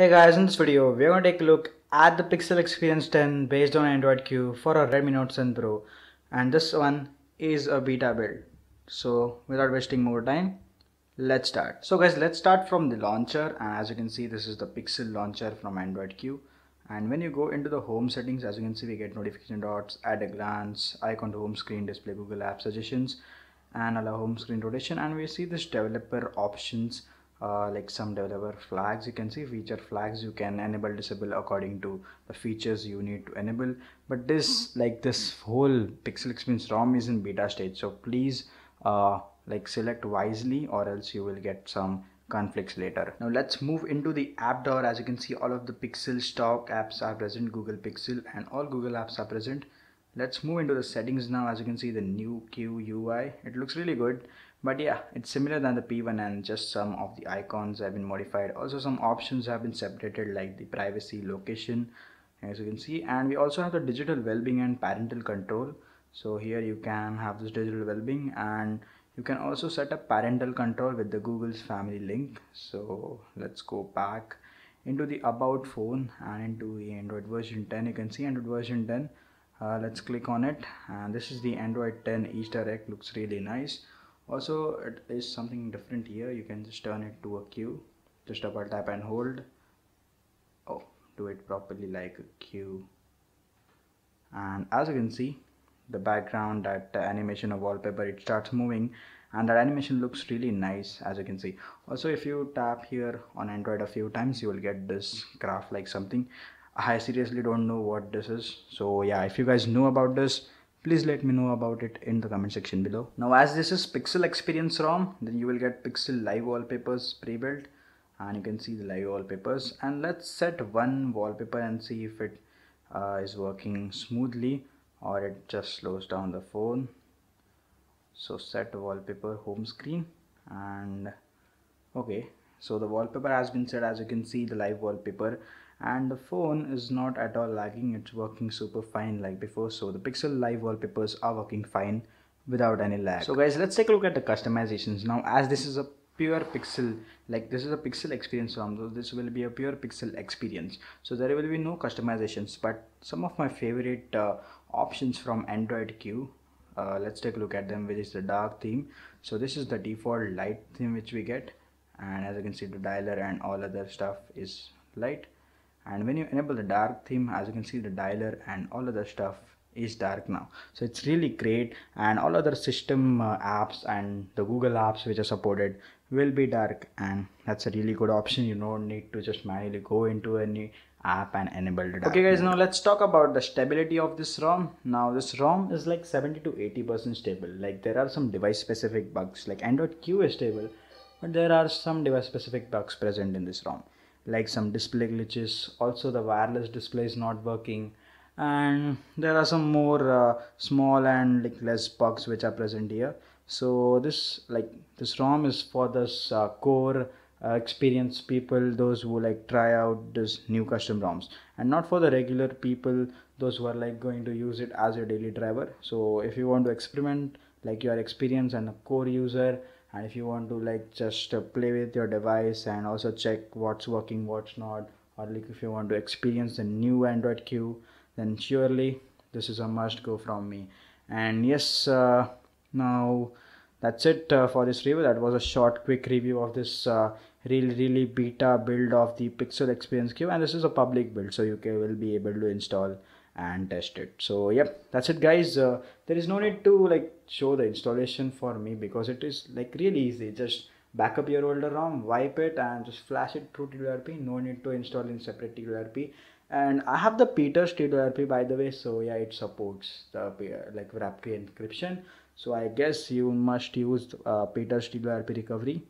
Hey guys, in this video we're going to take a look at the Pixel Experience 10 based on Android Q for a Redmi Note 10 Pro, and this one is a beta build. So without wasting more time, let's start. So guys, let's start from the launcher, and as you can see this is the Pixel launcher from Android Q. And when you go into the home settings, as you can see we get notification dots, at a glance, icon to home screen, display Google app suggestions, and allow home screen rotation. And we see this developer options, like some developer flags. You can see feature flags you can enable, disable according to the features you need to enable. But this whole Pixel Experience ROM is in beta stage, so please select wisely or else you will get some conflicts later. Now let's move into the app drawer. As you can see, all of the Pixel stock apps are present, Google Pixel, and all Google apps are present. Let's move into the settings now. As you can see, the new Q UI, it looks really good, but yeah, it's similar than the P1, and just some of the icons have been modified. Also some options have been separated, like the privacy, location, as you can see. And we also have the digital well-being and parental control. So here you can have this digital well-being, and you can also set up parental control with the Google's family link. So let's go back into the about phone and into the Android version 10. You can see Android version 10. Let's click on it, and this is the Android 10 Easter egg. Looks really nice. Also, it is something different here. You can just turn it to a Q. Just double tap and hold. Oh, do it properly like a Q. And as you can see, the background, that animation of wallpaper, it starts moving, and that animation looks really nice, as you can see. Also, if you tap here on Android a few times, you will get this graph like something. I seriously don't know what this is. So yeah, if you guys know about this, please let me know about it in the comment section below. Now as this is Pixel Experience ROM, then you will get Pixel live wallpapers pre-built, and you can see the live wallpapers. And let's set one wallpaper and see if it is working smoothly or it just slows down the phone. So set wallpaper home screen, and okay, so the wallpaper has been set. As you can see, the live wallpaper, and the phone is not at all lagging. It's working super fine like before. So the Pixel live wallpapers are working fine without any lag. So guys, let's take a look at the customizations now. As this is a pure Pixel, this is a Pixel Experience ROM, so this will be a pure Pixel experience, so there will be no customizations. But some of my favorite options from Android Q, let's take a look at them, which is the dark theme. So this is the default light theme which we get, and as you can see, the dialer and all other stuff is light. And when you enable the dark theme, as you can see, the dialer and all other stuff is dark now. So it's really great, and all other system apps and the Google apps which are supported will be dark, and that's a really good option. You don't need to just manually go into any app and enable the dark. Okay guys, now let's talk about the stability of this ROM. Now this ROM is like 70 to 80% stable. Like there are some device specific bugs. Like Android Q is stable, but there are some device specific bugs present in this ROM, like some display glitches. Also the wireless display is not working, and there are some more small and less bugs which are present here. So this ROM is for this core experienced people, those who try out this new custom ROMs, and not for the regular people, those who are going to use it as a daily driver. So if you want to experiment, you are experienced and a core user, and if you want to just play with your device and also check what's working, what's not, or if you want to experience the new Android Q, then surely this is a must go from me. And yes, now that's it for this review. That was a short quick review of this really beta build of the Pixel Experience Q, and this is a public build, so you will be able to install and test it. So yep, that's it guys. There is no need to show the installation for me, because it is really easy. Just back up your older ROM, wipe it, and just flash it through TWRP. No need to install in separate TWRP. And I have the Peter's TWRP, by the way, so yeah, it supports the WRP encryption. So I guess you must use Peter's TWRP recovery,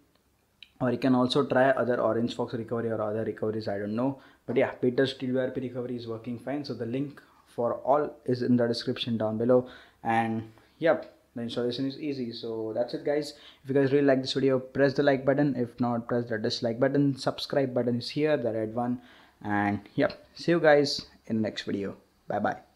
or you can also try other Orange Fox recovery or other recoveries, I don't know. But yeah, Peter's TWRP recovery is working fine. So the link for all is in the description down below, and yep, the installation is easy. So that's it guys. If you guys really like this video, press the like button. If not, press the dislike button. Subscribe button is here, the red one. And yep, see you guys in the next video. Bye bye.